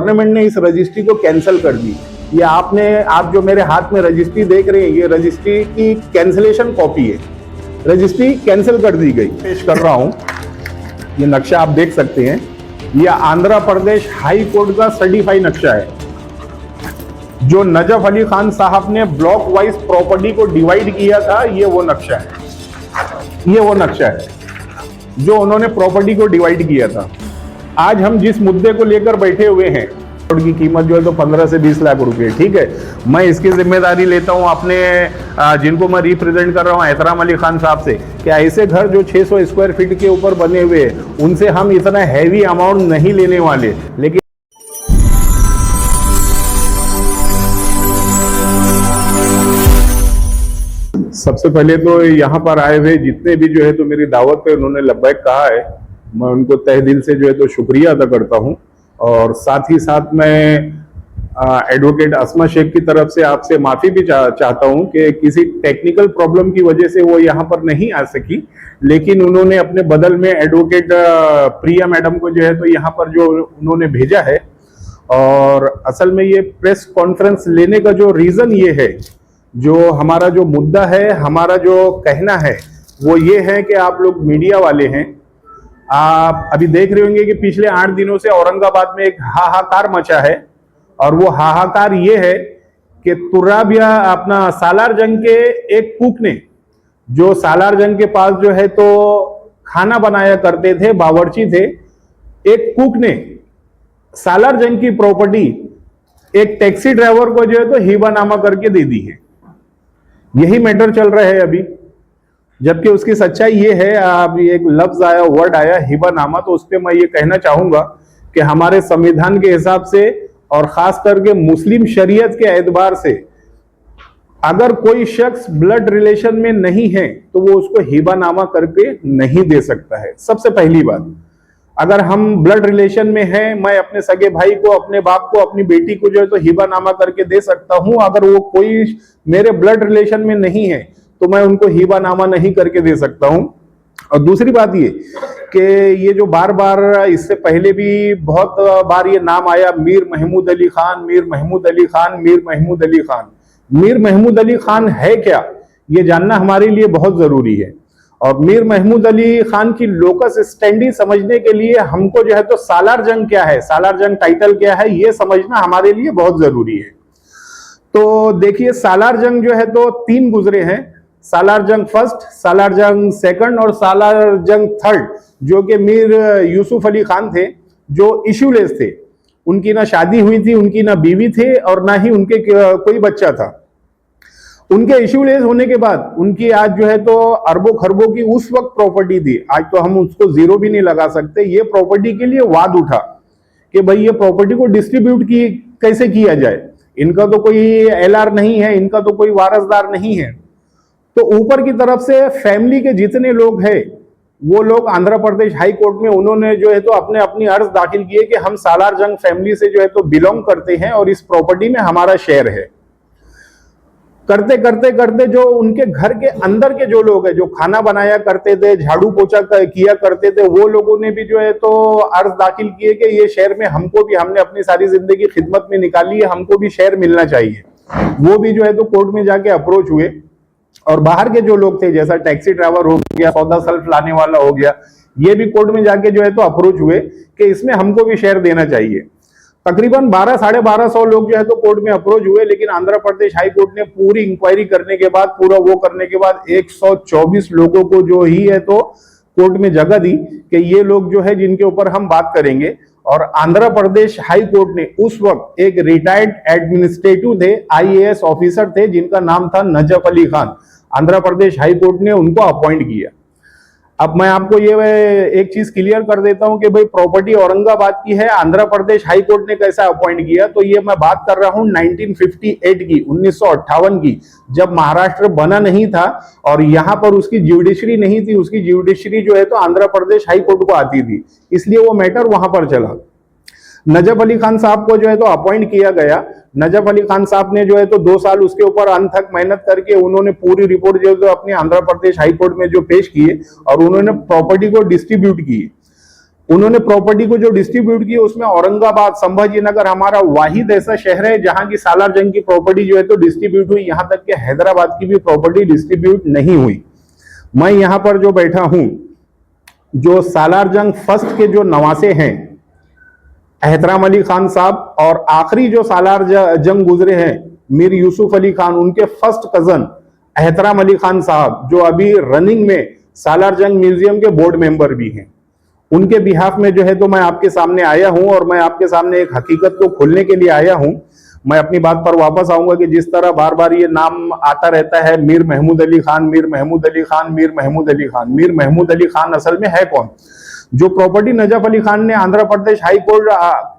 Government ने इस registry को कैंसिल कर दी। ये आप जो मेरे हाथ में रजिस्ट्री देख रहे हैं, ये रजिस्ट्री की कैंसिलेशन कॉपी है। रजिस्ट्री कैंसिल कर दी गई। पेश कर रहा हूं, ये नक्शा आप देख सकते हैं। ये आंध्र प्रदेश हाई कोर्ट का सर्टिफाइड नक्शा है, जो नजफ अली खान साहब ने ब्लॉक वाइज प्रॉपर्टी को डिवाइड किया था। ये वो नक्शा है जो उन्होंने प्रॉपर्टी को डिवाइड किया था। आज हम जिस मुद्दे को लेकर बैठे हुए हैं, रोड की कीमत जो है तो 15 से 20 लाख रुपए, ठीक है। मैं इसकी जिम्मेदारी लेता हूं अपने जिनको मैं रिप्रेजेंट कर रहा हूं, एहतराम अली खान साहब से, कि ऐसे घर जो 600 स्क्वायर फीट के ऊपर बने हुए हैं, उनसे हम इतना हैवी अमाउंट नहीं लेने वाले। लेकिन सबसे पहले तो यहाँ पर आए हुए जितने भी जो है तो मेरी दावत पे उन्होंने लब्बैक कहा है, मैं उनको तहे दिल से जो है तो शुक्रिया अदा करता हूँ। और साथ ही साथ मैं एडवोकेट अस्मा शेख की तरफ से आपसे माफी भी चाहता हूँ कि किसी टेक्निकल प्रॉब्लम की वजह से वो यहाँ पर नहीं आ सकी, लेकिन उन्होंने अपने बदल में एडवोकेट प्रिया मैडम को जो है तो यहाँ पर जो उन्होंने भेजा है। और असल में ये प्रेस कॉन्फ्रेंस लेने का जो रीजन ये है, जो हमारा जो मुद्दा है, हमारा जो कहना है वो ये है कि आप लोग मीडिया वाले हैं, आप अभी देख रहे होंगे कि पिछले 8 दिनों से औरंगाबाद में एक हाहाकार मचा है। और वो हाहाकार ये है कि तुर्राबिया अपना सालार जंग के एक कुक ने, जो सालार जंग के पास जो है तो खाना बनाया करते थे, बावर्ची थे, एक कुक ने सालार जंग की प्रॉपर्टी एक टैक्सी ड्राइवर को जो है तो हिबानामा करके दे दी है। यही मैटर चल रहा है अभी, जबकि उसकी सच्चाई ये है, अभी एक लफ्ज आया, वर्ड आया हिबानामा, तो उस पर मैं ये कहना चाहूंगा कि हमारे संविधान के हिसाब से और खास करके मुस्लिम शरीयत के एतबार से अगर कोई शख्स ब्लड रिलेशन में नहीं है तो वो उसको हिबानामा करके नहीं दे सकता है। सबसे पहली बात, अगर हम ब्लड रिलेशन में हैं, मैं अपने सगे भाई को, अपने बाप को, अपनी बेटी को जो है तो हिबानामा करके दे सकता हूं। अगर वो कोई मेरे ब्लड रिलेशन में नहीं है तो मैं उनको हिबानामा नहीं करके दे सकता हूं। और दूसरी बात ये कि ये जो बार बार, इससे पहले भी बहुत बार ये नाम आया, मीर महमूद अली खान, मीर महमूद अली खान, मीर महमूद अली खान। मीर महमूद अली खान है क्या, ये जानना हमारे लिए बहुत जरूरी है। और मीर महमूद अली खान की लोकस स्टैंडी समझने के लिए हमको जो है तो सालार जंग क्या है, सालार जंग टाइटल क्या है, ये समझना हमारे लिए बहुत जरूरी है। तो देखिए, सालार जंग जो है तो 3 गुजरे हैं, सालार जंग फर्स्ट, सालार जंग सेकंड और सालार जंग थर्ड, जो कि मीर यूसुफ अली खान थे, जो इशूलेस थे। उनकी ना शादी हुई थी, उनकी ना बीवी थे और ना ही उनके कोई बच्चा था। उनके इशूलेस होने के बाद उनकी आज जो है तो अरबों खरबों की उस वक्त प्रॉपर्टी थी, आज तो हम उसको जीरो भी नहीं लगा सकते। ये प्रॉपर्टी के लिए वाद उठा कि भाई ये प्रॉपर्टी को डिस्ट्रीब्यूट कैसे किया जाए, इनका तो कोई एलआर नहीं है, इनका तो कोई वारसदार नहीं है। तो ऊपर की तरफ से फैमिली के जितने लोग हैं, वो लोग आंध्र प्रदेश हाई कोर्ट में उन्होंने जो है तो अपनी अर्ज दाखिल किए कि हम सालार जंग फैमिली से जो है तो बिलोंग करते हैं और इस प्रॉपर्टी में हमारा शेयर है। करते करते करते जो उनके घर के अंदर के जो लोग हैं, जो खाना बनाया करते थे, झाड़ू पोछा किया करते थे, वो लोगों ने भी जो है तो अर्ज दाखिल किए कि ये शेयर में हमको भी, हमने अपनी सारी जिंदगी खिदमत में निकाली है, हमको भी शेयर मिलना चाहिए। वो भी जो है तो कोर्ट में जाके अप्रोच हुए। और बाहर के जो लोग थे, जैसा टैक्सी ड्राइवर हो गया, सौदा सल्फ लाने वाला हो गया, ये भी कोर्ट में जाके जो है तो अप्रोच हुए कि इसमें हमको भी शेयर देना चाहिए। तकरीबन 1200-1250 लोग जो है तो कोर्ट में अप्रोच हुए, लेकिन आंध्र प्रदेश हाई कोर्ट ने पूरी इंक्वायरी करने के बाद, पूरा वो करने के बाद 124 लोगों को जो ही है तो कोर्ट में जगह दी कि ये लोग जो है जिनके ऊपर हम बात करेंगे। और आंध्र प्रदेश हाई कोर्ट ने उस वक्त एक रिटायर्ड एडमिनिस्ट्रेटिव थे, आईएएस ऑफिसर थे, जिनका नाम था Najaf Ali Khan. Andhra Pradesh high court ने उनको अपॉइंट किया। अब मैं आपको ये एक चीज क्लियर कर देता हूं कि भाई प्रॉपर्टी औरंगाबाद की है, आंध्र प्रदेश हाई कोर्ट ने कैसा अपॉइंट किया। तो ये मैं बात कर रहा हूं 1958 की, 1958 की, जब महाराष्ट्र बना नहीं था और यहां पर उसकी ज्यूडिशरी नहीं थी। उसकी ज्यूडिशरी जो है तो आंध्र प्रदेश हाई कोर्ट को आती थी, इसलिए वो मैटर वहां पर चला। नजफ अली खान साहब को जो है तो अपॉइंट किया गया। नजफ अली खान साहब ने जो है तो 2 साल उसके ऊपर अनथक मेहनत करके उन्होंने पूरी रिपोर्ट जो है तो अपने आंध्र प्रदेश हाई कोर्ट में जो पेश किए और उन्होंने प्रॉपर्टी को डिस्ट्रीब्यूट की। उन्होंने प्रॉपर्टी को जो डिस्ट्रीब्यूट की उसमें औरंगाबाद, संभाजी नगर हमारा वाहिद ऐसा शहर है जहां की सालार जंग की प्रॉपर्टी जो है तो डिस्ट्रीब्यूट हुई। यहां तक कि हैदराबाद की भी प्रॉपर्टी डिस्ट्रीब्यूट नहीं हुई। मैं यहां पर जो बैठा हूं, जो सालार जंग फर्स्ट के जो नवासे हैं एहतराम अली खान साहब, और आखिरी जो सालार जंग गुजरे हैं मीर यूसुफ अली खान, उनके फर्स्ट कजन एहतराम अली खान साहब जो अभी रनिंग में सालार जंग म्यूजियम के बोर्ड मेंबर भी हैं, उनके बिहाफ में जो है तो मैं आपके सामने आया हूं और मैं आपके सामने एक हकीकत को खोलने के लिए आया हूं। मैं अपनी बात पर वापस आऊंगा कि जिस तरह बार बार ये नाम आता रहता है मीर महमूद अली खान, मीर महमूद अली खान, मीर महमूद अली खान, मीर महमूद अली खान असल में है कौन? जो प्रॉपर्टी नजफ अली खान ने आंध्र प्रदेश हाई कोर्ट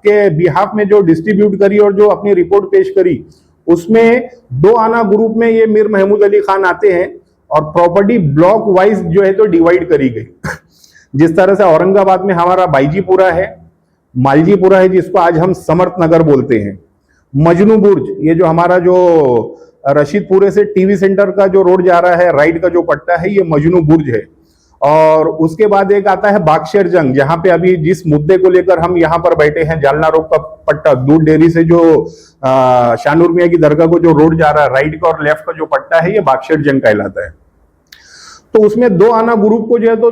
के बिहाफ में जो डिस्ट्रीब्यूट करी और जो अपनी रिपोर्ट पेश करी, उसमें 2 आना ग्रुप में ये मीर महमूद अली खान आते हैं और प्रॉपर्टी ब्लॉक वाइज जो है तो डिवाइड करी गई। जिस तरह से औरंगाबाद में हमारा बाईजीपुरा है, मालजीपुरा है जिसको आज हम समर्थ नगर बोलते हैं, मजनू बुर्ज, ये जो हमारा जो रशीदपुरे से टीवी सेंटर का जो रोड जा रहा है राइट का जो पट्टा है, ये मजनू बुर्ज है। और उसके बाद एक आता है बागशेर जंग, जहां पे अभी जिस मुद्दे को लेकर हम यहां पर बैठे हैं, जालना रोड का पट्टा, दूध डेयरी से जो शानूर मियां की दरगाह को जो रोड जा रहा है राइट का और लेफ्ट का जो पट्टा है, ये बागशेर जंग कहलाता है। तो उसमें 2 आना ग्रुप को जो है तो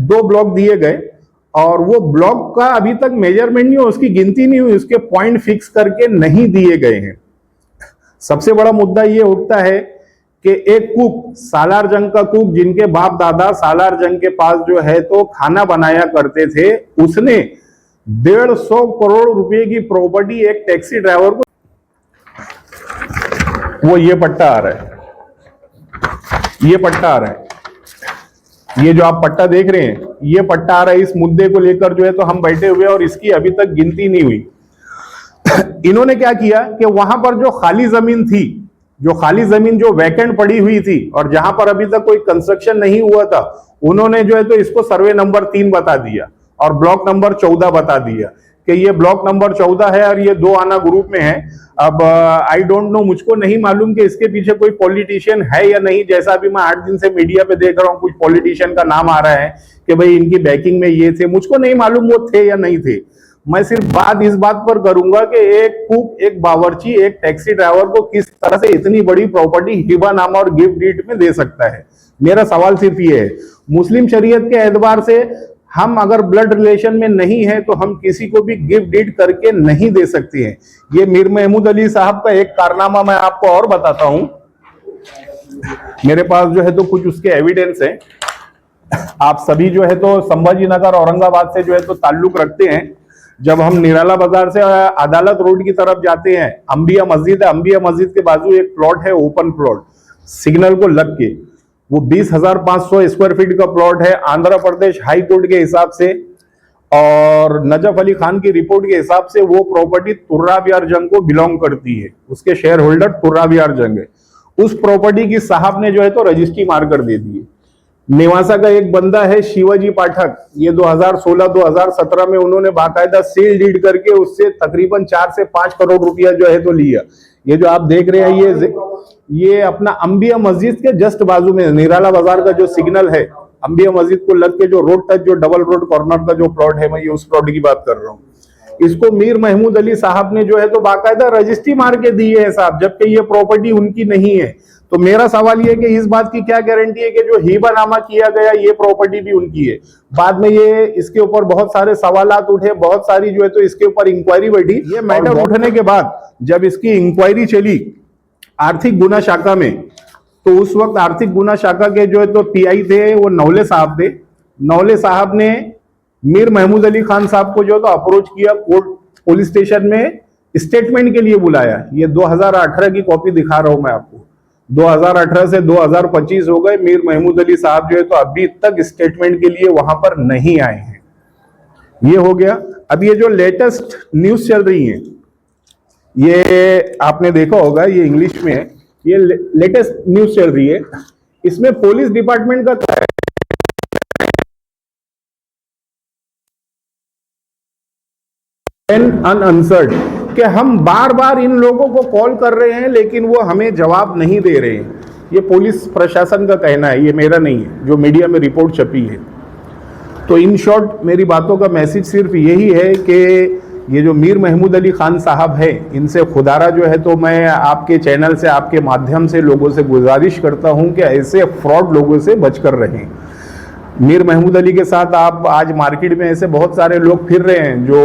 2 ब्लॉक दिए गए और वो ब्लॉक का अभी तक मेजरमेंट नहीं हुआ, उसकी गिनती नहीं हुई, उसके पॉइंट फिक्स करके नहीं दिए गए हैं। सबसे बड़ा मुद्दा ये उठता है कि एक कुक, सालार जंग का कुक, जिनके बाप दादा सालार जंग के पास जो है तो खाना बनाया करते थे, उसने 150 करोड़ रुपए की प्रॉपर्टी एक टैक्सी ड्राइवर को, वो ये पट्टा आ रहा है, ये पट्टा आ रहा है, ये जो आप पट्टा देख रहे हैं, ये पट्टा आ रहा है। इस मुद्दे को लेकर जो है तो हम बैठे हुए और इसकी अभी तक गिनती नहीं हुई। इन्होंने क्या किया कि वहां पर जो खाली जमीन थी, जो खाली जमीन जो वैकेंट पड़ी हुई थी और जहां पर अभी तक कोई कंस्ट्रक्शन नहीं हुआ था, उन्होंने जो है तो इसको सर्वे नंबर 3 बता दिया और ब्लॉक नंबर 14 बता दिया कि ये ब्लॉक नंबर 14 है और ये 2 आना ग्रुप में है। अब आई डोंट नो, मुझको नहीं मालूम कि इसके पीछे कोई पॉलिटिशियन है या नहीं। जैसा अभी मैं 8 दिन से मीडिया पे देख रहा हूं, कुछ पॉलिटिशियन का नाम आ रहा है कि भाई इनकी बैकिंग में ये थे, मुझको नहीं मालूम वो थे या नहीं थे। मैं सिर्फ बात इस बात पर करूंगा कि एक कुक, एक बावर्ची, एक टैक्सी ड्राइवर को किस तरह से इतनी बड़ी प्रॉपर्टी हिबानामा और गिफ्ट डीड में दे सकता है। मेरा सवाल सिर्फ ये है, मुस्लिम शरीयत के एतबार से हम अगर ब्लड रिलेशन में नहीं है तो हम किसी को भी गिफ्ट डीड करके नहीं दे सकते हैं। ये मीर महमूद अली साहब का एक कारनामा मैं आपको और बताता हूं, मेरे पास जो है तो कुछ उसके एविडेंस है। आप सभी जो है तो संभाजी नगर औरंगाबाद से जो है तो ताल्लुक रखते हैं। जब हम निराला बाजार से अदालत रोड की तरफ जाते हैं, अंबिया मस्जिद है, अंबिया मस्जिद के बाजू एक प्लॉट है, ओपन प्लॉट, सिग्नल को लग के, वो 20,500 स्क्वायर फीट का प्लॉट है। आंध्र प्रदेश हाई कोर्ट के हिसाब से और नजफ अली खान की रिपोर्ट के हिसाब से वो प्रॉपर्टी तुर्राबियार जंग को बिलोंग करती है, उसके शेयर होल्डर तुर्राबियार जंग है। उस प्रॉपर्टी की साहब ने जो है तो रजिस्ट्री मार कर दे दी है। नेवासा का एक बंदा है शिवाजी पाठक, ये 2016-2017 में उन्होंने बाकायदा सेल डीड करके उससे तकरीबन 4 से 5 करोड़ रुपया जो है तो लिया। ये जो आप देख रहे हैं ये अपना अंबिया मस्जिद के जस्ट बाजू में निराला बाजार का जो सिग्नल है, अंबिया मस्जिद को लग के जो रोड टच, जो डबल रोड कॉर्नर का जो प्लॉट है, मैं ये उस प्लॉट की बात कर रहा हूँ। इसको मीर महमूद अली साहब ने जो है तो बाकायदा रजिस्ट्री मार के दी है साहब, जबकि ये प्रॉपर्टी उनकी नहीं है। तो मेरा सवाल ये कि इस बात की क्या गारंटी है कि जो हिबानामा किया गया ये प्रॉपर्टी भी उनकी है। बाद में ये इसके ऊपर बहुत सारे सवालात उठे, बहुत सारी जो है तो इसके ऊपर इंक्वायरी बैठी। ये मैटर उठने के बाद जब इसकी इंक्वायरी चली आर्थिक गुना शाखा में, तो उस वक्त आर्थिक गुना शाखा के जो है तो पीआई थे वो नौले साहब थे। नौले साहब ने मीर महमूद अली खान साहब को जो है तो अप्रोच किया, कोर्ट पुलिस स्टेशन में स्टेटमेंट के लिए बुलाया। ये 2018 की कॉपी दिखा रहा हूं मैं आपको। 2018 से 2025 हो गए, मीर महमूद अली साहब जो है तो अभी तक स्टेटमेंट के लिए वहां पर नहीं आए हैं। ये हो गया। अब ये जो लेटेस्ट न्यूज चल रही है, ये आपने देखा होगा, ये इंग्लिश में है, ये लेटेस्ट न्यूज चल रही है। इसमें पुलिस डिपार्टमेंट का अनआंसर्ड कि हम बार बार इन लोगों को कॉल कर रहे हैं लेकिन वो हमें जवाब नहीं दे रहे हैं। ये पुलिस प्रशासन का कहना है, ये मेरा नहीं है, जो मीडिया में रिपोर्ट छपी है। तो इन शॉर्ट मेरी बातों का मैसेज सिर्फ यही है कि ये जो मीर महमूद अली खान साहब है, इनसे खुदारा जो है तो मैं आपके चैनल से, आपके माध्यम से लोगों से गुजारिश करता हूं कि ऐसे फ्रॉड लोगों से बचकर रहें। मीर महमूद अली के साथ आप आज मार्केट में ऐसे बहुत सारे लोग फिर रहे हैं जो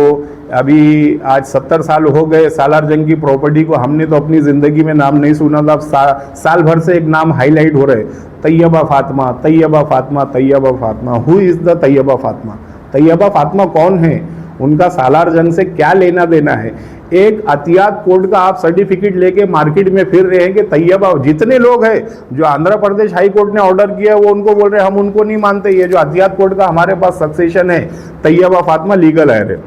अभी आज 70 साल हो गए सालार जंग की प्रॉपर्टी को हमने तो अपनी ज़िंदगी में नाम नहीं सुना था। साल भर से एक नाम हाईलाइट हो रहे, Taiyaba Fatima, Taiyaba Fatima, Taiyaba Fatima. Who is the Taiyaba Fatima? Taiyaba Fatima कौन है? उनका सालार जंग से क्या लेना देना है? एक अतियात कोर्ट का आप सर्टिफिकेट लेके मार्केट में फिर रहे हैं कि तैयबा, जितने लोग हैं जो आंध्र प्रदेश हाई कोर्ट ने ऑर्डर किया है वो उनको बोल रहे हैं हम उनको नहीं मानते। ये जो अतियात कोर्ट का हमारे पास सक्सेशन है, तैयबा फातिमा लीगल है।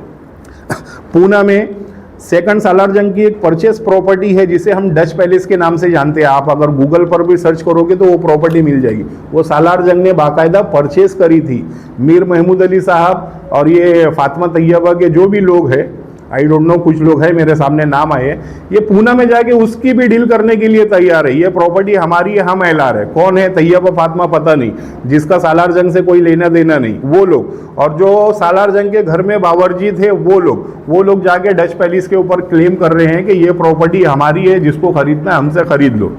पूना में सेकंड सालार जंग की एक परचेस प्रॉपर्टी है जिसे हम डच पैलेस के नाम से जानते हैं। आप अगर गूगल पर भी सर्च करोगे तो वो प्रॉपर्टी मिल जाएगी। वो सालार जंग ने बाकायदा परचेस करी थी। मीर महमूद अली साहब और ये फातिमा तैयबा के जो भी लोग हैं, आई डोंट नो, कुछ लोग हैं मेरे सामने नाम आए, ये पूना में जाके उसकी भी डील करने के लिए तैयार है। ये प्रॉपर्टी हमारी है, हम एलार है। कौन है तैयबा फातिमा पता नहीं, जिसका सालार जंग से कोई लेना देना नहीं, वो लोग। और जो सालार जंग के घर में बावर्ची थे वो लोग जाके डच पैलेस के ऊपर क्लेम कर रहे हैं कि ये प्रॉपर्टी हमारी है, जिसको खरीदना है हमसे खरीद लो।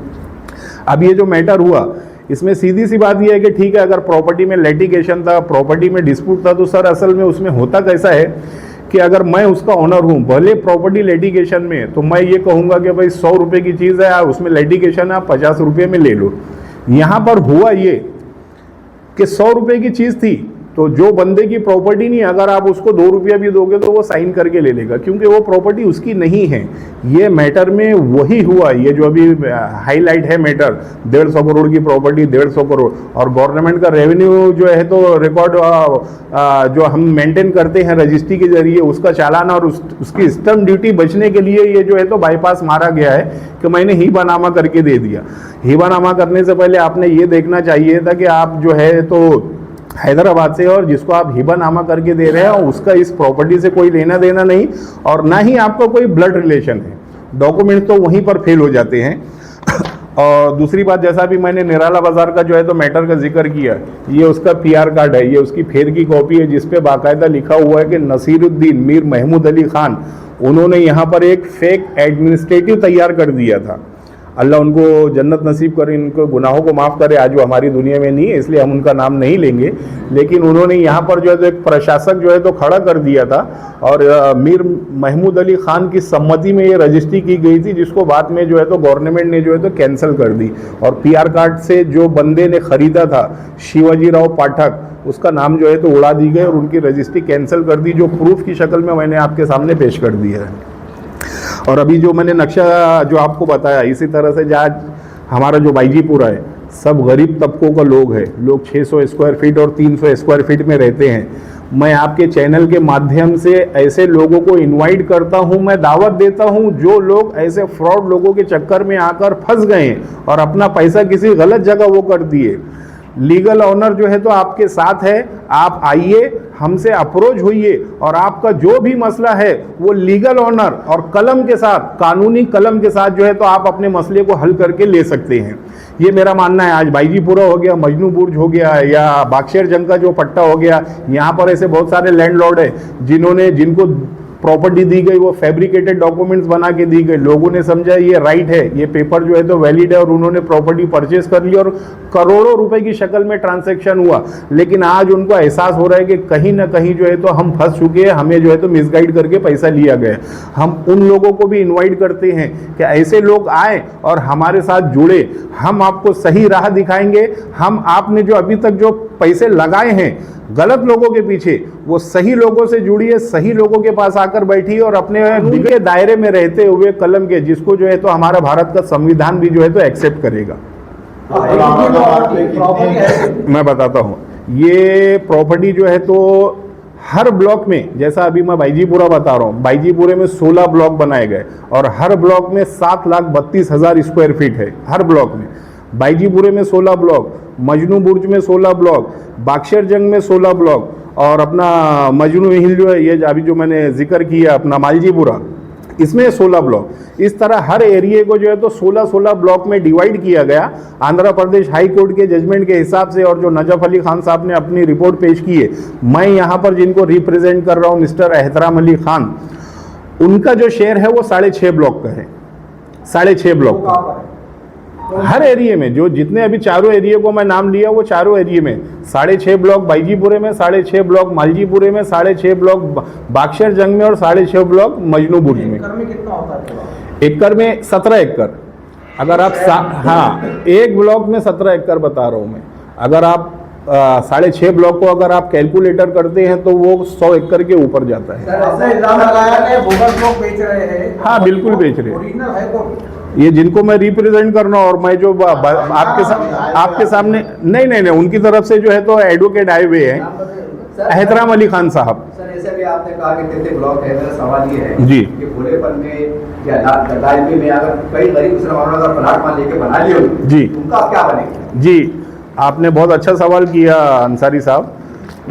अब ये जो मैटर हुआ इसमें सीधी सी बात यह है कि ठीक है, अगर प्रॉपर्टी में लिटिगेशन था, प्रॉपर्टी में डिस्प्यूट था, तो सर असल में उसमें होता कैसा है कि अगर मैं उसका ओनर हूं, भले प्रॉपर्टी लिटिगेशन में, तो मैं ये कहूंगा कि भाई 100 रुपए की चीज़ है, उसमें लिटिगेशन आप 50 रुपये में ले लो। यहाँ पर हुआ ये कि 100 रुपये की चीज़ थी, तो जो बंदे की प्रॉपर्टी नहीं, अगर आप उसको 2 रुपया भी दोगे तो वो साइन करके ले लेगा, क्योंकि वो प्रॉपर्टी उसकी नहीं है। ये मैटर में वही हुआ। ये जो अभी हाईलाइट है मैटर, 150 करोड़ की प्रॉपर्टी, 150 करोड़, और गवर्नमेंट का रेवेन्यू जो है तो रिकॉर्ड जो हम मेंटेन करते हैं रजिस्ट्री के जरिए, उसका चालान और उसकी स्टम्प ड्यूटी बचने के लिए ये जो है तो बाईपास मारा गया है कि मैंने हीबानामा करके दे दिया। हीबानामा करने से पहले आपने ये देखना चाहिए था कि आप जो है तो हैदराबाद से, और जिसको आप हिबानामा करके दे रहे हैं उसका इस प्रॉपर्टी से कोई लेना देना नहीं, और ना ही आपका कोई ब्लड रिलेशन है। डॉक्यूमेंट तो वहीं पर फेल हो जाते हैं। और दूसरी बात, जैसा भी मैंने निराला बाजार का जो है तो मैटर का जिक्र किया, ये उसका पीआर कार्ड है, ये उसकी फेर की कॉपी है जिसपे बाकायदा लिखा हुआ है कि नसीरुद्दीन मीर महमूद अली खान, उन्होंने यहाँ पर एक फेक एडमिनिस्ट्रेटिव तैयार कर दिया था। अल्लाह उनको जन्नत नसीब करे, इनको गुनाहों को माफ़ करे। आज वो हमारी दुनिया में नहीं है, इसलिए हम उनका नाम नहीं लेंगे, लेकिन उन्होंने यहाँ पर जो है तो एक प्रशासक जो है तो खड़ा कर दिया था, और मीर महमूद अली खान की सम्मति में ये रजिस्ट्री की गई थी, जिसको बाद में जो है तो गवर्नमेंट ने जो है तो कैंसिल कर दी। और पीआर कार्ड से जो बंदे ने खरीदा था, शिवाजी राव पाठक, उसका नाम जो है तो उड़ा दी गई और उनकी रजिस्ट्री कैंसिल कर दी, जो प्रूफ की शक्ल में मैंने आपके सामने पेश कर दी है। और अभी जो मैंने नक्शा जो आपको बताया, इसी तरह से आज हमारा जो बाईजीपुरा है, सब गरीब तबकों का लोग है। लोग 600 स्क्वायर फीट और 300 स्क्वायर फीट में रहते हैं। मैं आपके चैनल के माध्यम से ऐसे लोगों को इनवाइट करता हूं, मैं दावत देता हूं, जो लोग ऐसे फ्रॉड लोगों के चक्कर में आकर फंस गए और अपना पैसा किसी गलत जगह वो कर दिए। लीगल ऑनर जो है तो आपके साथ है, आप आइए, हमसे अप्रोच होइए, और आपका जो भी मसला है वो लीगल ऑनर और कलम के साथ, कानूनी कलम के साथ जो है तो आप अपने मसले को हल करके ले सकते हैं। ये मेरा मानना है। आज बाईजीपुरा हो गया, मजनू बुर्ज हो गया, या बाक्शेर जंग का जो पट्टा हो गया, यहाँ पर ऐसे बहुत सारे लैंडलॉर्ड है जिनको प्रॉपर्टी दी गई वो फैब्रिकेटेड डॉक्यूमेंट्स बना के दी गई। लोगों ने समझा ये राइट है, ये पेपर जो है तो वैलिड है, और उन्होंने प्रॉपर्टी परचेस कर ली और करोड़ों रुपए की शक्ल में ट्रांजैक्शन हुआ। लेकिन आज उनको एहसास हो रहा है कि कहीं ना कहीं जो है तो हम फंस चुके हैं, हमें जो है तो मिसगाइड करके पैसा लिया गया। हम उन लोगों को भी इन्वाइट करते हैं कि ऐसे लोग आए और हमारे साथ जुड़े, हम आपको सही राह दिखाएंगे। हम आपने जो अभी तक जो पैसे लगाए हैं गलत लोगों के पीछे, वो सही लोगों से जुड़िए, सही लोगों के पास आकर बैठिए, और अपने के दायरे में रहते हुए कलम के, जिसको जो है तो हमारा भारत का संविधान भी जो है तो एक्सेप्ट करेगा। मैं बताता हूँ, ये प्रॉपर्टी जो है तो हर ब्लॉक में, जैसा अभी मैं बाईजीपुरा बता रहा हूँ, बाईजीपुरे में 16 ब्लॉक बनाए गए और हर ब्लॉक में 7,32,000 स्क्वायर फीट है। हर ब्लॉक में, बाईजीपुरे में 16 ब्लॉक, मजनू बुर्ज में 16 ब्लॉक, बाक्शेर जंग में 16 ब्लॉक, और अपना मजनू हिल जो है, ये अभी जो मैंने जिक्र किया अपना मालजीपुरा, इसमें 16 ब्लॉक। इस तरह हर एरिया को जो है तो 16-16 ब्लॉक में डिवाइड किया गया आंध्र प्रदेश हाई कोर्ट के जजमेंट के हिसाब से। और जो नजफ अली खान साहब ने अपनी रिपोर्ट पेश की है, मैं यहाँ पर जिनको रिप्रेजेंट कर रहा हूँ मिस्टर एहतराम अली खान, उनका जो शेयर है वो 6.5 ब्लॉक का है, 6.5 ब्लॉक का हर एरिया में। जो जितने अभी चारों एरिया को मैं नाम लिया वो चारों एरिया में 6.5 ब्लॉक बाईजीपुरे में, 6.5 ब्लॉक मालजीपुरे में, 6.5 ब्लॉक बाक्शर जंग में और 6.5 ब्लॉक मजनूबुर्ज में। कितना होता है? एकड़ में 17 एकड़। अगर आप हाँ, एक ब्लॉक में 17 एकड़ बता रहा हूँ मैं। अगर आप 6.5 ब्लॉक को अगर आप कैलकुलेटर करते हैं तो वो 100 एकड़ के ऊपर जाता है। सर ऐसा इल्जाम लगाया कि बोगस लोग बेच रहे हैं। हाँ बिल्कुल बेच रहे हैं। ओरिजिनल है कौन? ये जिनको मैं रिप्रेजेंट करना और मैं जो आपके सामने नहीं, उनकी तरफ से जो है तो एडवोकेट आए हुए हैं, एहतराम अली खान साहब। सर ऐसे भी आपने कहा कि 33 ब्लॉक है, मेरा सवाल ये है जी कि भोलेपन में या लालपी में अगर कई गरीब मुसलमानों ने अगर प्लाट मान लेके बना लिए जी, उनका आप क्या बनेगा? जी आपने बहुत अच्छा सवाल किया अंसारी साहब।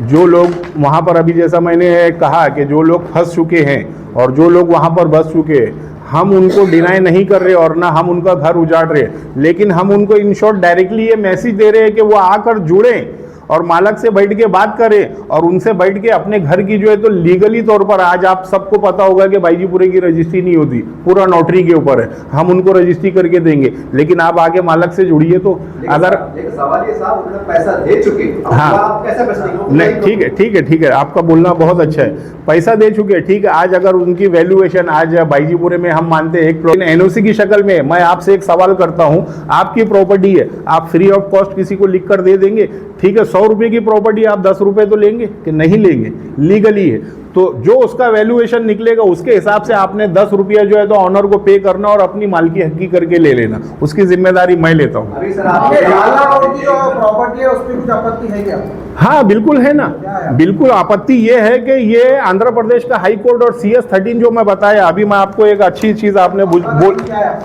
जो लोग वहाँ पर अभी जैसा मैंने कहा कि जो लोग फंस चुके हैं और जो लोग वहाँ पर बस चुके हैं, हम उनको डिनाई नहीं कर रहे और ना हम उनका घर उजाड़ रहे, लेकिन हम उनको इन शॉर्ट डायरेक्टली ये मैसेज दे रहे हैं कि वो आकर जुड़ें और मालक से बैठ के बात करें और उनसे बैठ के अपने घर की जो है तो लीगली तौर पर, आज आप सबको पता होगा कि बाईजीपुरे की रजिस्ट्री नहीं होती, पूरा नोटरी के ऊपर है, हम उनको रजिस्ट्री करके देंगे, लेकिन आप आगे मालक से जुड़िए। तो अगर सवाल ये साहब उन्होंने पैसा दे चुके, हाँ आप कैसे पैसा नहीं, ठीक है, आपका बोलना बहुत अच्छा है, पैसा दे चुके, ठीक है। आज अगर उनकी वैल्यूएशन आज बाईजीपुरे में हम मानते हैं एक एनओसी की शक्ल में, मैं आपसे एक सवाल करता हूं, आपकी प्रॉपर्टी है, आप फ्री ऑफ कॉस्ट किसी को लिख कर दे देंगे? ठीक है, 100 रुपए की प्रॉपर्टी आप 10 रुपए तो लेंगे कि नहीं लेंगे? लीगली है तो जो उसका वैल्यूएशन निकलेगा उसके हिसाब से आपने 10 रुपया जो है तो ऑनर को पे करना और अपनी मालकी हक्की करके ले लेना, उसकी जिम्मेदारी मैं लेता हूँ। अभी सर आपके जो प्रॉपर्टी है उस पर कुछ आपत्ति है क्या? हाँ बिल्कुल है ना, बिल्कुल आपत्ति ये है कि ये आंध्र प्रदेश का हाई कोर्ट और CS 13 जो मैं बताया अभी, मैं आपको एक अच्छी चीज आपने बोल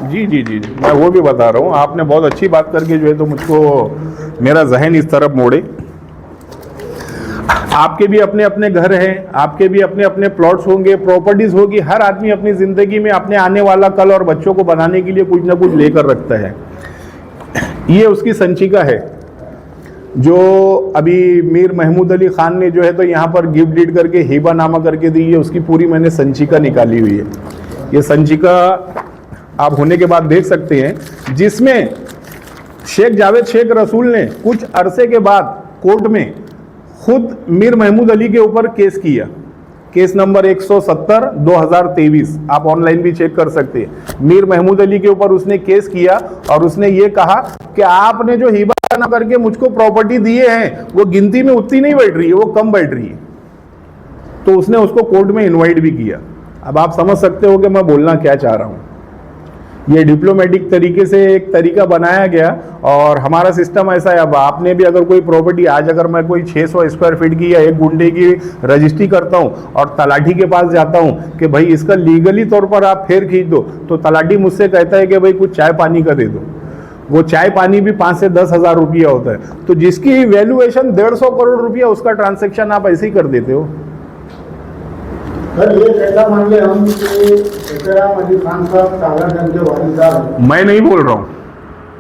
जी मैं वो भी बता रहा हूँ। आपने बहुत अच्छी बात करके जो है तो मुझको मेरा जहन इस तरफ मोड़े। आपके भी अपने अपने घर हैं, आपके भी अपने अपने प्लॉट्स होंगे, प्रॉपर्टीज होगी। हर आदमी अपनी जिंदगी में अपने आने वाला कल और बच्चों को बनाने के लिए कुछ ना कुछ लेकर रखता है। ये उसकी संचिका है जो अभी मीर महमूद अली खान ने जो है तो यहाँ पर गिफ्ट डीड करके हिबानामा करके दी है, उसकी पूरी मैंने संचिका निकाली हुई है। ये संचिका आप होने के बाद देख सकते हैं, जिसमें शेख जावेद शेख रसूल ने कुछ अरसे के बाद कोर्ट में खुद मीर महमूद अली के ऊपर केस किया, केस नंबर 170/2023, आप ऑनलाइन भी चेक कर सकते हैं। मीर महमूद अली के ऊपर उसने केस किया और उसने ये कहा कि आपने जो हिबा ना करके मुझको प्रॉपर्टी दिए हैं वो गिनती में उतनी नहीं बैठ रही है, वो कम बैठ रही है। तो उसने उसको कोर्ट में इनवाइट भी किया। अब आप समझ सकते हो कि मैं बोलना क्या चाह रहा हूँ। ये डिप्लोमेटिक तरीके से एक तरीका बनाया गया और हमारा सिस्टम ऐसा है। अब आपने भी अगर कोई प्रॉपर्टी, आज अगर मैं कोई 600 स्क्वायर फीट की या 1 गुंठे की रजिस्ट्री करता हूं और तलाठी के पास जाता हूं कि भाई इसका लीगली तौर पर आप फेर खींच दो, तो तलाठी मुझसे कहता है कि भाई कुछ चाय पानी का दे दो। वो चाय पानी भी 5 से 10 हज़ार रुपया होता है। तो जिसकी वैल्यूएशन 150 करोड़ रुपया, उसका ट्रांसेक्शन आप ऐसे ही कर देते हो। सर ये कैसा मान ले हम एहतराम अली खान साहब सागर जंग के वालिद? मैं नहीं बोल रहा हूँ,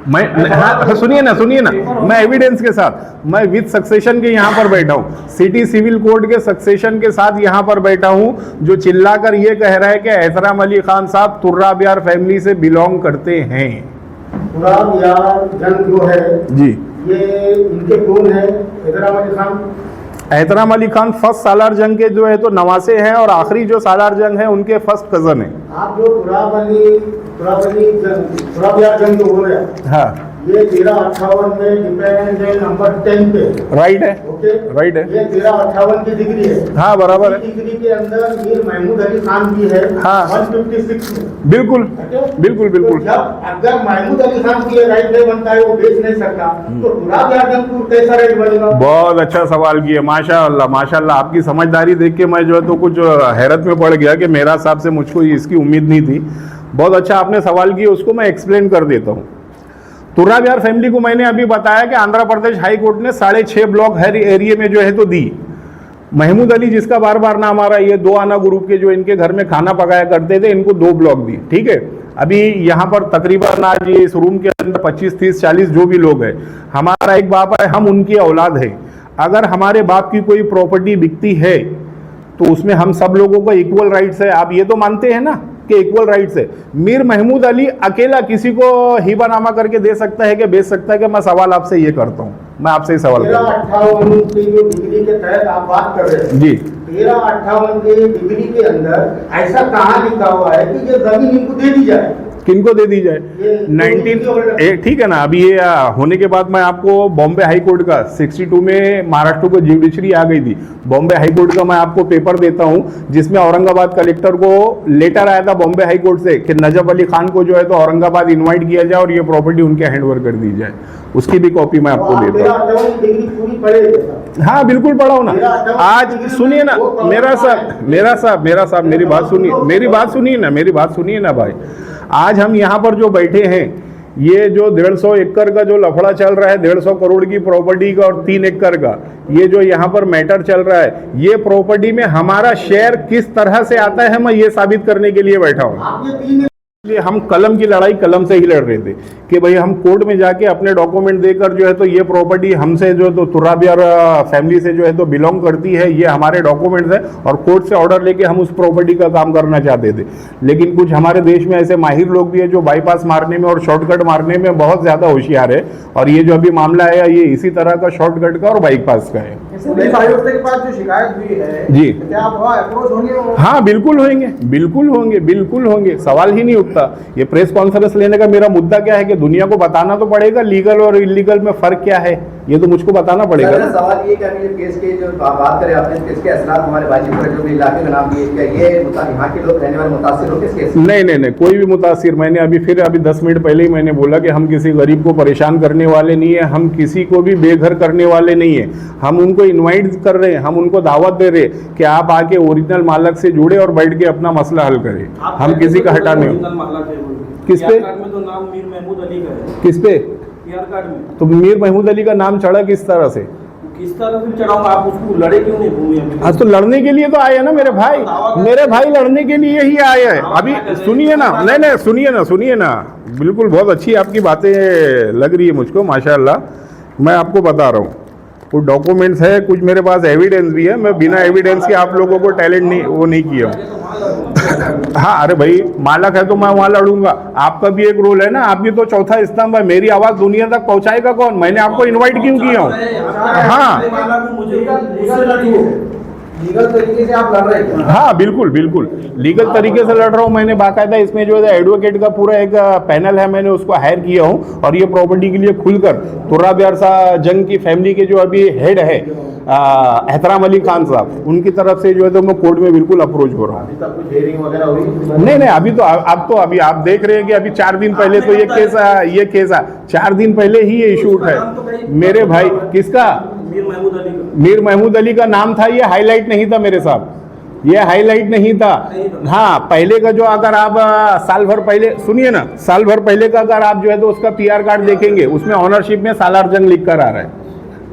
मैं हाँ सुनिए ना, मैं एविडेंस के साथ, मैं विद सक्सेशन के यहाँ पर बैठा हूँ, सिटी सिविल कोर्ट के सक्सेशन के साथ यहाँ पर बैठा हूँ, जो चिल्लाकर ये कह रहा है कि एहतराम अली खान साहब तुर्राब यार फैमिली से बिलोंग करते हैं। तुर्राब यार जंग जो है जी, ये इनके कौन है? एहतराम अली खान? एहतराम अली खान फर्स्ट सालार जंग के जो है तो नवासे हैं और आखिरी जो सालार जंग है उनके फर्स्ट कजन है। आप जो तुराब यार जंग जो हो रहा है, हाँ ये 1358 में डिपेंडेंट डे नंबर 10 पे राइट है, ओके राइट है, ये 1358 की डिग्री है। हाँ बराबर है। डिग्री के अंदर मीर महमूद अली खान की है, हाँ 156 में। बिल्कुल बिल्कुल बिल्कुल। तो जब अगर महमूद अली खान की राइट नहीं बनता है, वो बेच नहीं सकता, तो तुराब यार जंग को कैसा राइट बनेगा? बहुत अच्छा सवाल किया, माशाअल्लाह माशाअल्लाह। आपकी समझदारी देख के मैं जो है तो कुछ हैरत में पड़ गया कि मेरा साहब से मुझको इसकी उम्मीद नहीं थी। बहुत अच्छा आपने सवाल किया, उसको मैं एक्सप्लेन कर देता हूँ। तुर्राब यार फैमिली को मैंने अभी बताया कि आंध्र प्रदेश हाई कोर्ट ने 6.5 ब्लॉक हर एरिया में जो है तो दी। महमूद अली जिसका बार बार नाम आ रहा है, ये 2 आना ग्रुप के जो इनके घर में खाना पकाया करते थे, इनको 2 ब्लॉक दिए, ठीक है। अभी यहाँ पर तकरीबन आज ये इस रूम के अंदर 25, 30, 40 जो भी लोग हैं, हमारा एक बाप है, हम उनकी औलाद है। अगर हमारे बाप की कोई प्रॉपर्टी बिकती है तो उसमें हम सब लोगों को इक्वल राइट्स है। आप ये तो मानते हैं ना कि इक्वल राइट्स है। मीर महमूद अली अकेला किसी को हिबानामा करके दे सकता है कि बेच सकता है कि? मैं सवाल आपसे ये करता हूँ, मैं आपसे ही सवाल करता हूँ। 1358 की जो डिग्री के तहत आप बात कर रहे हैं जी, 1358 के डिग्री के अंदर ऐसा कहाँ लिखा हुआ है कि ये जमीन इनको दे दी जाए? किनको दे दी जाए? 19 ठीक है ना। अभी ये होने के बाद मैं आपको बॉम्बे हाई कोर्ट का 62 में महाराष्ट्र को जुडिशरी आ गई थी, बॉम्बे हाई कोर्ट का मैं आपको पेपर देता हूं, जिसमें औरंगाबाद कलेक्टर को लेटर आया था बॉम्बे हाई कोर्ट से कि नजफ अली खान को जो है तो औरंगाबाद इन्वाइट किया जाए और ये प्रॉपर्टी उनके हैंडओवर कर दी जाए। उसकी भी कॉपी मैं आपको देता हूँ। हाँ बिल्कुल पढ़ाओ ना। आज सुनिए ना मेरा साहब मेरी बात सुनिए ना भाई। आज हम यहाँ पर जो बैठे हैं, ये जो 150 एकड़ का जो लफड़ा चल रहा है, 150 करोड़ की प्रॉपर्टी का और 3 एकड़ का, ये जो यहाँ पर मैटर चल रहा है, ये प्रॉपर्टी में हमारा शेयर किस तरह से आता है, मैं ये साबित करने के लिए बैठा हूँ। इसलिए हम कलम की लड़ाई कलम से ही लड़ रहे थे कि भाई हम कोर्ट में जाके अपने डॉक्यूमेंट देकर जो है तो ये प्रॉपर्टी हमसे जो तो तुराबियार फैमिली से जो है तो बिलोंग करती है, ये हमारे डॉक्यूमेंट्स है, और कोर्ट से ऑर्डर लेके हम उस प्रॉपर्टी का काम करना चाहते थे। लेकिन कुछ हमारे देश में ऐसे माहिर लोग भी है जो बाईपास मारने में और शॉर्टकट मारने में बहुत ज्यादा होशियार है, और ये जो अभी मामला आया ये इसी तरह का शॉर्टकट का और बाईपास का है। पुलिस आयुक्त के पास जो शिकायत हुई है जी, तो क्या आप वहाँ अप्रोच होंगे? हाँ बिल्कुल होंगे, सवाल ही नहीं उठता। ये प्रेस कॉन्फ्रेंस लेने का मेरा मुद्दा क्या है कि दुनिया को बताना तो पड़ेगा लीगल और इलीगल में फर्क क्या है, ये तो मुझको बताना पड़ेगा। सर, सवाल ये कि अभी केस के जो बात करें आपने, केस के असरात हमारे बाजीपुर जो भी इलाके का नाम दिए, क्या ये यहाँ के लोग रहने वाले मुतासिर हो किस केस? नहीं, कोई भी मुतासिर। मैंने अभी 10 मिनट पहले ही मैंने बोला कि हम किसी गरीब को परेशान करने वाले नहीं है, हम किसी को भी बेघर करने वाले नहीं है। हम उनको इन्वाइट कर रहे हैं, हम उनको दावत दे रहे हैं कि आप आके ओरिजिनल मालक से जुड़े और बैठ के अपना मसला हल करें। हम किसी का हटा नहीं। किस पे? तो नाम मीर महमूद अली का है। किस पे? पीआर कार्ड में। तो मीर महमूद अली का नाम चढ़ा किस तरह से? किस तरह से चढ़ाऊंगा? आप उसको लड़े क्यों नहीं भूमि में? आज तो लड़ने के लिए तो आए हैं ना मेरे भाई लड़ने के लिए ही आए हैं। अभी सुनिए ना, नहीं सुनिए ना, बिल्कुल बहुत अच्छी आपकी बातें लग रही है मुझको, माशाल्लाह। मैं आपको बता रहा हूँ, कुछ डॉक्यूमेंट्स है, कुछ मेरे पास एविडेंस भी है। मैं बिना एविडेंस के आप लोगों को टैलेंट नहीं किया हूँ। हाँ, अरे भाई मालक है तो मैं वहां लड़ूंगा। आपका भी एक रोल है ना, आप भी तो चौथा स्तंभ है। मेरी आवाज दुनिया तक पहुंचाएगा कौन? मैंने आपको इनवाइट क्यों किया हूँ? हाँ लीगल तरीके से आप लड़ रहे हैं? हाँ बिल्कुल लीगल तरीके से लड़ रहा हूँ। मैंने बाकायदा इसमें जो है एडवोकेट का पूरा एक पैनल है, मैंने उसको हायर किया हूँ, और ये प्रॉपर्टी के लिए खुलकर तुर्राबियार जंग की फैमिली के जो अभी हेड है एहतराम अली खान साहब, उनकी तरफ से जो है तो मैं कोर्ट में बिल्कुल अप्रोच हो रहा हूँ। अभी तक कुछ हेयरिंग वगैरह हुई? नहीं, अभी आप देख रहे हैं कि अभी 4 दिन पहले तो ये केस 4 दिन पहले ही ये इशू उठा है मेरे भाई। किसका? मीर महमूद अली का नाम था, ये हाईलाइट नहीं था मेरे साहब, ये हाईलाइट नहीं था। हाँ, पहले का जो अगर आप साल भर पहले सुनिए ना, साल भर पहले का अगर आप जो है तो उसका पीआर कार्ड देखेंगे, उसमें ऑनरशिप में सालार जंग लिख कर आ रहा है,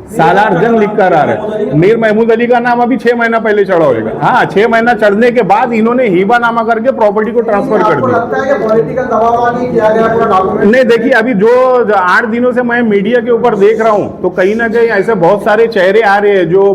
सालार जंग लिख कर आ रहा है। मीर महमूद अली का नाम अभी 6 महीना पहले चढ़ा होगा। हाँ, 6 महीना चढ़ने के बाद इन्होंने हिबानामा करके प्रॉपर्टी को ट्रांसफर कर दिया। लगता है कि पॉलिटिकल दबाव नहीं किया गया पूरा डॉक्यूमेंट? नहीं, देखिए अभी जो 8 दिनों से मैं मीडिया के ऊपर देख रहा हूं, तो कहीं ना कहीं ऐसे बहुत सारे चेहरे आ रहे हैं जो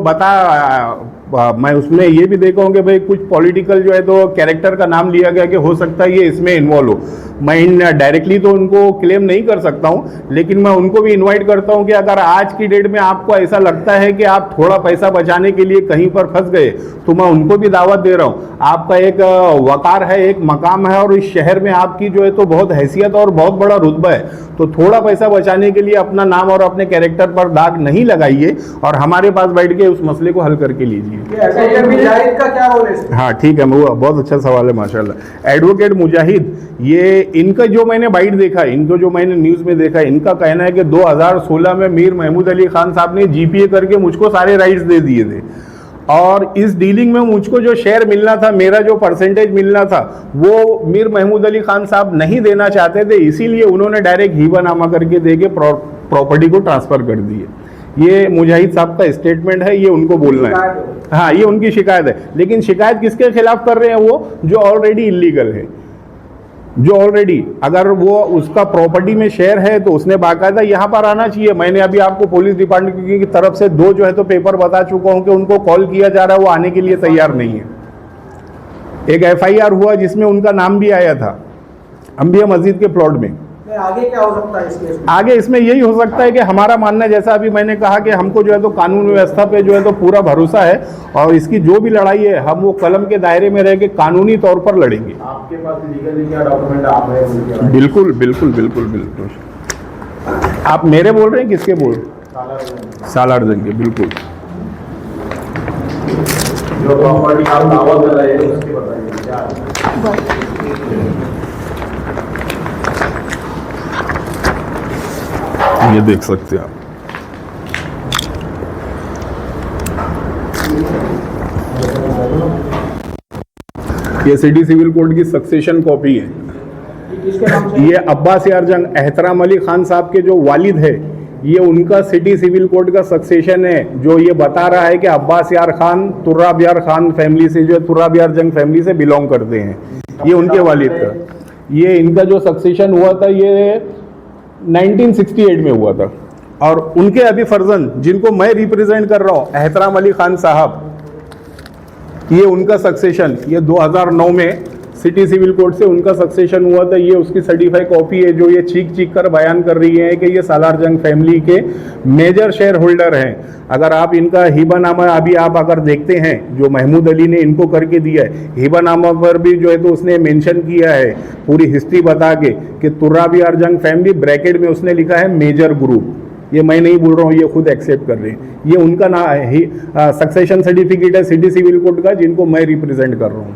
मैं उसमें ये भी देखा हूँ कि भाई कुछ पॉलिटिकल जो है तो कैरेक्टर का नाम लिया गया कि हो सकता है ये इसमें इन्वॉल्व हो। मैं डायरेक्टली तो उनको क्लेम नहीं कर सकता हूँ, लेकिन मैं उनको भी इनवाइट करता हूँ कि अगर आज की डेट में आपको ऐसा लगता है कि आप थोड़ा पैसा बचाने के लिए कहीं पर फंस गए, तो मैं उनको भी दावत दे रहा हूँ। आपका एक वकार है, एक मकाम है, और इस शहर में आपकी जो है तो बहुत हैसियत और बहुत बड़ा रुतबा है, तो थोड़ा पैसा बचाने के लिए अपना नाम और अपने कैरेक्टर पर दाग नहीं लगाइए और हमारे पास बैठ के उस मसले को हल करके लीजिए। मुजाहिद का क्या रोल है? हाँ ठीक है, बहुत अच्छा सवाल है माशाल्लाह। एडवोकेट मुजाहिद, ये इनका जो मैंने बाइट देखा, इनको जो मैंने न्यूज़ में देखा, इनका कहना है कि 2016 में मीर महमूद अली खान साहब ने जीपीए करके मुझको सारे राइट्स दे दिए थे, और इस डीलिंग में मुझको जो शेयर मिलना था, मेरा जो परसेंटेज मिलना था, वो मीर महमूद अली खान साहब नहीं देना चाहते थे, इसीलिए उन्होंने डायरेक्ट हिबानामा करके दे के प्रॉपर्टी को ट्रांसफ़र कर दिए। ये मुजाहिद साहब का स्टेटमेंट है, ये उनको बोलना है। हाँ, ये उनकी शिकायत है, लेकिन शिकायत किसके खिलाफ कर रहे हैं? वो जो ऑलरेडी इलीगल है, जो ऑलरेडी, अगर वो उसका प्रॉपर्टी में शेयर है तो उसने बाकायदा यहाँ पर आना चाहिए। मैंने अभी आपको पुलिस डिपार्टमेंट की तरफ से 2 जो है तो पेपर बता चुका हूँ कि उनको कॉल किया जा रहा है, वो आने के लिए तैयार नहीं है। एक FIR हुआ जिसमें उनका नाम भी आया था अंबिया मस्जिद के प्लॉट में। आगे क्या हो सकता है इस केस में? आगे इसमें यही हो सकता है कि हमारा मानना है, जैसा अभी मैंने कहा कि हमको जो है तो कानून व्यवस्था पे जो है तो पूरा भरोसा है, और इसकी जो भी लड़ाई है हम वो कलम के दायरे में रह के कानूनी तौर पर लड़ेंगे। आपके पास लीगली क्या डॉक्यूमेंट आप है उनके? बिल्कुल बिल्कुल बिल्कुल बिल्कुल। आप मेरे बोल रहे हैं, किसके बोल रहे हैं? सालार जंग के, बिल्कुल। जो प्रॉपर्टी आप दावा कर रहे हैं उसके बताइए क्या है? ये देख सकते हैं आप, ये सिटी सिविल कोड की सक्सेशन कॉपी है। किसके नाम से? ये अब्बास यार जंग एहतराम अली खान साहब के जो वालिद है, ये उनका सिटी सिविल कोड का सक्सेशन है, जो ये बता रहा है कि अब्बास यार खान तुर्राब यार खान फैमिली से, जो है तुर्राब यार जंग फैमिली से बिलोंग करते हैं। ये उनके वालिद का, ये इनका जो सक्सेशन हुआ था ये 1968 में हुआ था। और उनके अभी फर्जन जिनको मैं रिप्रेजेंट कर रहा हूँ, एहतराम अली खान साहब, ये उनका सक्सेशन ये 2009 में सिटी सिविल कोर्ट से उनका सक्सेशन हुआ था। ये उसकी सर्टिफाइड कॉपी है, जो ये चीख कर बयान कर रही है कि ये सालार जंग फैमिली के मेजर शेयर होल्डर हैं। अगर आप इनका हिबानामा अभी आप अगर देखते हैं, जो महमूद अली ने इनको करके दिया है, हिबानामा पर भी जो है तो उसने मेंशन किया है पूरी हिस्ट्री बता के कि तुर्राब यार जंग फैमिली, ब्रैकेट में उसने लिखा है मेजर ग्रुप। ये मैं नहीं बोल रहा हूँ, ये खुद एक्सेप्ट कर रहे हैं। ये उनका ना सक्सेशन सर्टिफिकेट है सिटी सिविल कोर्ट का, जिनको मैं रिप्रेजेंट कर रहा हूँ।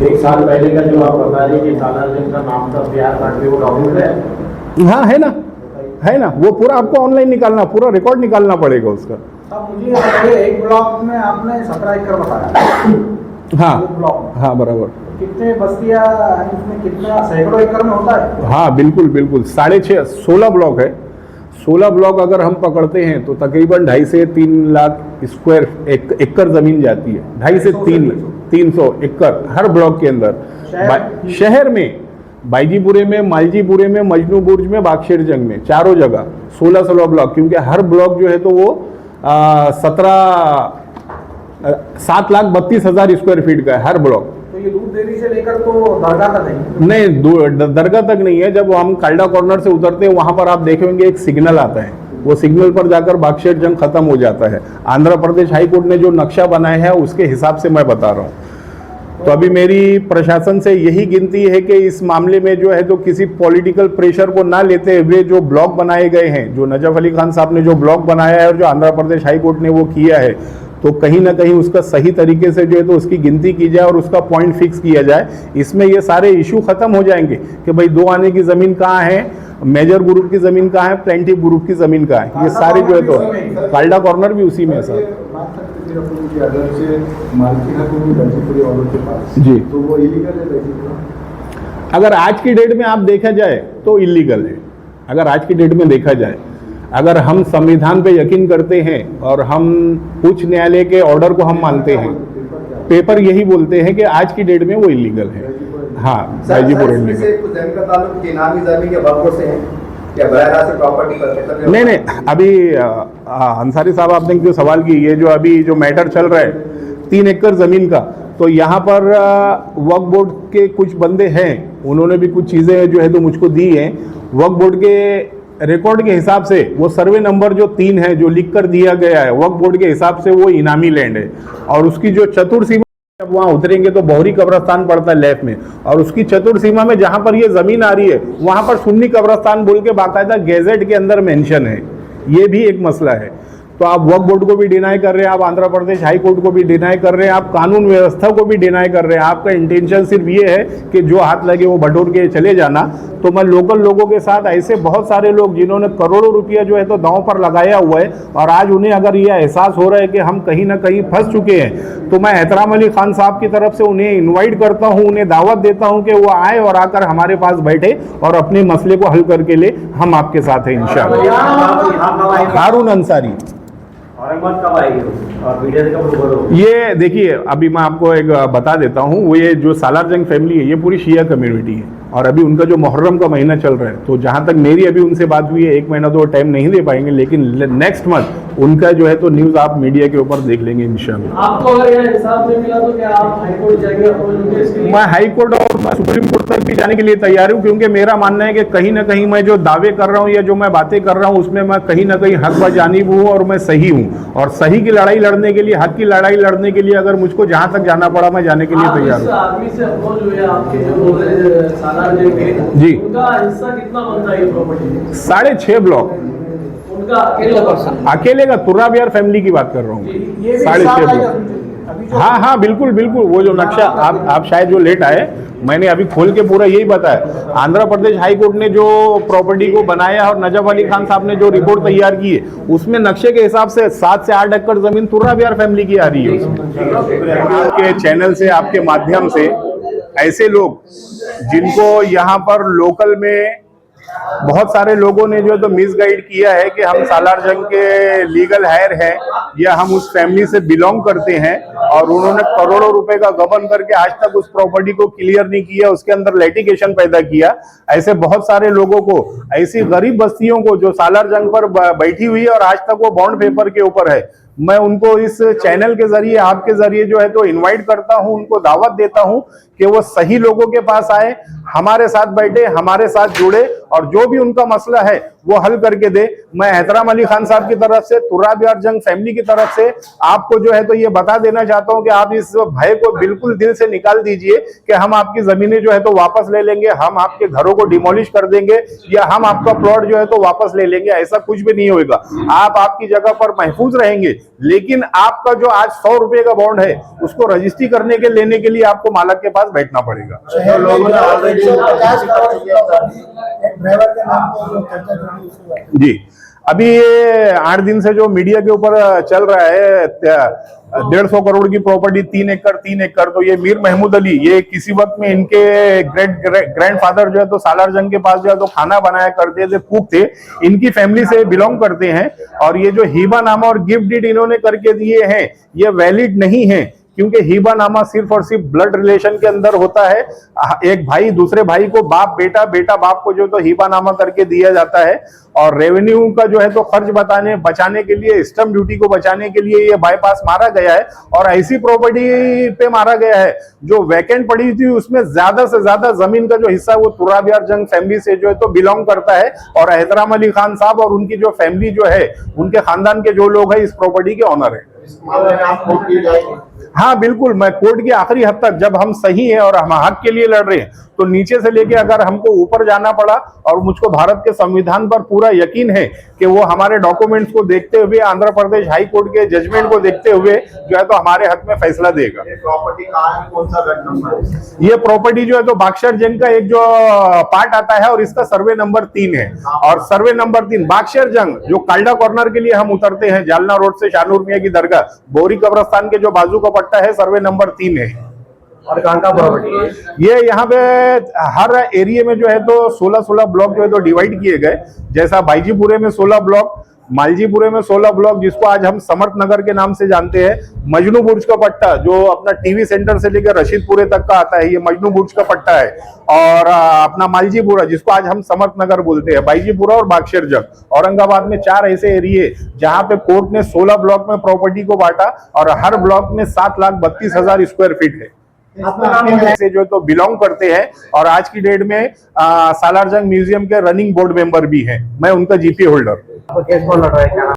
1 साल पहले का जो आप बता रहे कि सालार जंग का नाम था PR कार्ड पे, वो डॉक्यूमेंट है? हाँ, है ना, वो पूरा आपको ऑनलाइन निकालना, पूरा रिकॉर्ड निकालना पड़ेगा उसका। अब मुझे ये बताइए, एक ब्लॉक में आपने 17 एकड़ बताया। हाँ एक ब्लॉक में हाँ, बराबर। कितने बस्तियां हैं इसमें? कितना सैकड़ों एकड़ में होता है? हाँ, बिल्कुल बिल्कुल। 16 ब्लॉक है। 16 ब्लॉक अगर हम पकड़ते हैं तो तकरीबन 2.5 से 3 लाख स्क्वायर एकड़ जमीन जाती है। 2.5 से 300 एकड़ हर ब्लॉक के अंदर। शहर में बाईजीपुरे में, मालजीपुरे में, मजनू बुर्ज में, बागशेर जंग में, चारों जगह 16 ब्लॉक, क्योंकि हर ब्लॉक जो है तो वो 7,32,000 स्क्वायर फीट का है हर ब्लॉक। तो ये दूध डेयरी से लेकर तो दरगाह तक है? नहीं, दरगाह तक नहीं है। जब हम काल्डा कॉर्नर से उतरते हैं वहां पर आप देखेंगे एक सिग्नल आता है, वो सिग्नल पर जाकर बागशेर जंग खत्म हो जाता है। आंध्र प्रदेश हाई कोर्ट ने जो नक्शा बनाया है उसके हिसाब से मैं बता रहा हूँ। तो अभी मेरी प्रशासन से यही गिनती है कि इस मामले में जो है तो किसी पॉलिटिकल प्रेशर को ना लेते हुए जो ब्लॉक बनाए गए हैं, जो नजफ अली खान साहब ने जो ब्लॉक बनाया है और जो आंध्र प्रदेश हाई कोर्ट ने वो किया है, तो कहीं ना कहीं उसका सही तरीके से जो है तो उसकी गिनती की जाए और उसका पॉइंट फिक्स किया जाए। इसमें ये सारे इशू खत्म हो जाएंगे कि भाई 2 आने की ज़मीन कहाँ है, मेजर ग्रुप की ज़मीन कहाँ है, प्लेंटिव ग्रुप की ज़मीन कहाँ है, ये सारे जो है तो काल्डा कॉर्नर भी उसी में है सर। जी, तो वो इलीगल है? अगर आज की डेट में आप देखा जाए तो इलीगल है। अगर आज की डेट में देखा जाए, अगर हम संविधान पे यकीन करते हैं और हम उच्च न्यायालय के ऑर्डर को हम मानते हैं, पेपर यही बोलते हैं कि आज की डेट में वो इलीगल है। हाँ, गाजीपुर इसमें से कुछ जमीन का ताल्लुक इनामी जमीन के वक्फ से है या बराह से प्रॉपर्टी पर? नहीं, अभी अंसारी साहब आपने जो सवाल की, ये जो अभी जो मैटर चल रहा है 3 एकड़ ज़मीन का, तो यहाँ पर वक्फ बोर्ड के कुछ बंदे हैं, उन्होंने भी कुछ चीज़ें जो है तो मुझको दी हैं। वक्फ बोर्ड के रिकॉर्ड के हिसाब से वो सर्वे नंबर जो 3 है जो लिख कर दिया गया है वक्फ बोर्ड के हिसाब से, वो इनामी लैंड है। और उसकी जो चतुर सीमा, जब वहाँ उतरेंगे तो बहरी कब्रस्तान पड़ता है लेफ्ट में, और उसकी चतुर सीमा में जहाँ पर ये ज़मीन आ रही है वहाँ पर सुन्नी कब्रस्तान बोल के बाकायदा गैजेट के अंदर मेंशन है। ये भी एक मसला है। तो आप वक्फ बोर्ड को भी डिनाई कर रहे हैं, आप आंध्र प्रदेश हाई कोर्ट को भी डिनाई कर रहे हैं, आप कानून व्यवस्था को भी डिनाई कर रहे हैं। आपका इंटेंशन सिर्फ ये है कि जो हाथ लगे वो बटोर के चले जाना। तो मैं लोकल लोगों के साथ ऐसे बहुत सारे लोग जिन्होंने करोड़ों रुपया जो है तो दांव पर लगाया हुआ है और आज उन्हें अगर ये एहसास हो रहा है कि हम कहीं ना कहीं फंस चुके हैं, तो मैं एहतराम अली खान साहब की तरफ से उन्हें इन्वाइट करता हूं, उन्हें दावत देता हूं कि वो आए और आकर हमारे पास बैठे और अपने मसले को हल करके ले। हम आपके साथ हैं इंशाअल्लाह। हारून अंसारी। औरंगाबाद कब आएगी और मीडिया से कब रूबरू होगी? ये देखिए, अभी मैं आपको एक बता देता हूँ, वो ये जो सालार जंग फैमिली है ये पूरी शिया कम्युनिटी है और अभी उनका जो मुहर्रम का महीना चल रहा है, तो जहाँ तक मेरी अभी उनसे बात हुई है, 1 महीना तो टाइम नहीं दे पाएंगे, लेकिन नेक्स्ट मंथ उनका जो है तो न्यूज़ आप मीडिया के ऊपर देख लेंगे इंशाल्लाह। आपको अगर यह इंसाफ नहीं मिला तो क्या आप हाईकोर्ट जाएंगे अप्रोच होंगे इसके लिए? मैं हाई कोर्ट और मैं सुप्रीम कोर्ट तक भी जाने के लिए तैयार हूँ, क्योंकि मेरा मानना है कि कहीं ना कहीं मैं जो दावे कर रहा हूँ या जो मैं बातें कर रहा हूँ उसमें मैं कहीं ना कहीं हक व जानिब हूँ और मैं सही हूँ, और सही की लड़ाई लड़ने के लिए, हक की लड़ाई लड़ने के लिए अगर मुझको जहाँ तक जाना पड़ा मैं जाने के लिए तैयार हूँ। आदमी से अप्रोच हुए आपके जो बोल रहे सालार जंग के, जी। उनका हिस्सा कितना बनता है ये प्रॉपर्टी? 6.5 ब्लॉक उनका अकेले का। तुर्रा बिहार फैमिली की बात कर रहा हूँ, ये भी 6.5 हिसाब ब्लॉक। आएगा अभी जो हाँ हाँ बिल्कुल बिल्कुल, वो जो नक्शा आप शायद जो लेट आए, मैंने अभी खोल के पूरा यही बताया। आंध्र प्रदेश हाई कोर्ट ने जो प्रॉपर्टी को बनाया और नजफ अली खान साहब ने जो रिपोर्ट तैयार की है, उसमें नक्शे के हिसाब से 7 से 8 एकड़ जमीन तुर्रा बिहार फैमिली की आ रही है उसमें। आपके चैनल से, आपके माध्यम से ऐसे लोग जिनको यहाँ पर लोकल में बहुत सारे लोगों ने जो है तो मिसगाइड किया है कि हम सालार जंग के लीगल हायर हैं या हम उस फैमिली से बिलोंग करते हैं, और उन्होंने करोड़ों रुपए का गबन करके आज तक उस प्रॉपर्टी को क्लियर नहीं किया, उसके अंदर लिटिगेशन पैदा किया। ऐसे बहुत सारे लोगों को, ऐसी गरीब बस्तियों को जो सालार जंग पर बैठी हुई है और आज तक वो बॉन्ड पेपर के ऊपर है, मैं उनको इस चैनल के जरिए, आपके जरिए जो है तो इनवाइट करता हूं, उनको दावत देता हूं कि वो सही लोगों के पास आए, हमारे साथ बैठे, हमारे साथ जुड़े और जो भी उनका मसला है वो हल करके दे। मैं एहतराम अली खान साहब की तरफ से, तुर्रा बिहार जंग फैमिली की तरफ से आपको जो है तो ये बता देना चाहता हूं कि आप इस भय को बिल्कुल दिल से निकाल दीजिए कि हम आपकी जमीनें जो है तो वापस ले लेंगे, हम आपके घरों को डिमोलिश कर देंगे या हम आपका प्लॉट जो है तो वापस ले लेंगे। ऐसा कुछ भी नहीं होगा। आप आपकी जगह पर महफूज रहेंगे, लेकिन आपका जो आज 100 रुपए का बॉन्ड है उसको रजिस्ट्री करने के लेने के लिए आपको मालक के पास बैठना पड़ेगा। शहर में 150 करोड़ की एक ड्राइवर के नाम पर जो चर्चा चल रही है उसके बारे में। जी, अभी ये 8 दिन से जो मीडिया के ऊपर चल रहा है 150 करोड़ की प्रॉपर्टी, 3 एकड़, तो ये मीर महमूद अली, ये किसी वक्त में इनके ग्रैंडफादर जो है तो सालार जंग के पास जो है तो खाना बनाया करते थे, कुक थे, इनकी फैमिली से बिलोंग करते हैं। और ये जो हिबानामा और गिफ्ट डीड इन्होंने करके दिए हैं ये वैलिड नहीं है, क्योंकि हिबानामा सिर्फ और सिर्फ ब्लड रिलेशन के अंदर होता है। एक भाई दूसरे भाई को, बाप बेटा, बेटा बाप को जो तो हिबानामा करके दिया जाता है। और रेवेन्यू का जो है तो खर्च बचाने के लिए, स्टैंप ड्यूटी को बचाने के लिए ये बाईपास मारा गया है और ऐसी प्रॉपर्टी पे मारा गया है जो वैकेंट पड़ी थी, उसमें ज्यादा से ज्यादा जमीन का जो हिस्सा वो तुर्रा बिहार जंग फैमिली से जो है तो बिलोंग करता है। और एहतराम अली खान साहब और उनकी जो फैमिली जो है, उनके खानदान के जो लोग हैं इस प्रॉपर्टी के ऑनर है। हाँ बिल्कुल, मैं कोर्ट की आखिरी हद तक, जब हम सही हैं और हम हक के लिए लड़ रहे हैं, तो नीचे से लेके अगर हमको ऊपर जाना पड़ा, और मुझको भारत के संविधान पर पूरा यकीन है कि वो हमारे डॉक्यूमेंट्स को देखते हुए, आंध्र प्रदेश हाई कोर्ट के जजमेंट को देखते हुए जो है तो हमारे हक में फैसला देगा। प्रॉपर्टी कहाँ है, कौन सा गट नंबर है? ये प्रॉपर्टी जो है तो बागशर जंग का एक जो पार्ट आता है और इसका सर्वे नंबर 3 है। और सर्वे नंबर 3 बागशर जंग, जो काल्डा कॉर्नर के लिए हम उतरते हैं जालना रोड से शाहनूर मियां की दरगाह, बोरी कब्रस्तान के जो बाजू का पट्टा है, सर्वे नंबर 3 है। और कहाँ का प्रॉपर्टी है? ये यहाँ पे हर एरिया में जो है तो 16 ब्लॉक जो है तो डिवाइड किए गए। जैसा बाईजीपुरे में 16 ब्लॉक, मालजीपुरे में 16 ब्लॉक, जिसको आज हम समर्थ नगर के नाम से जानते हैं। मजनू बुर्ज का पट्टा जो अपना टीवी सेंटर से लेकर रशीदपुरे तक का आता है, ये मजनू बुर्ज का पट्टा है। और अपना मालजीपुरा, जिसको आज हम समर्थ नगर बोलते हैं, बाईजीपुरा और बागशर जंग। औरंगाबाद में 4 ऐसे एरिए जहां पे कोर्ट ने 16 ब्लॉक में प्रॉपर्टी को बांटा और हर ब्लॉक में 7,32,000 स्क्वायर फीट है से जो तो बिलोंग करते हैं। और आज की डेट में सालार जंग म्यूजियम के रनिंग बोर्ड मेंबर भी हैं। मैं उनका जीपी होल्डर। केस कौन लड़ रहा है, क्या?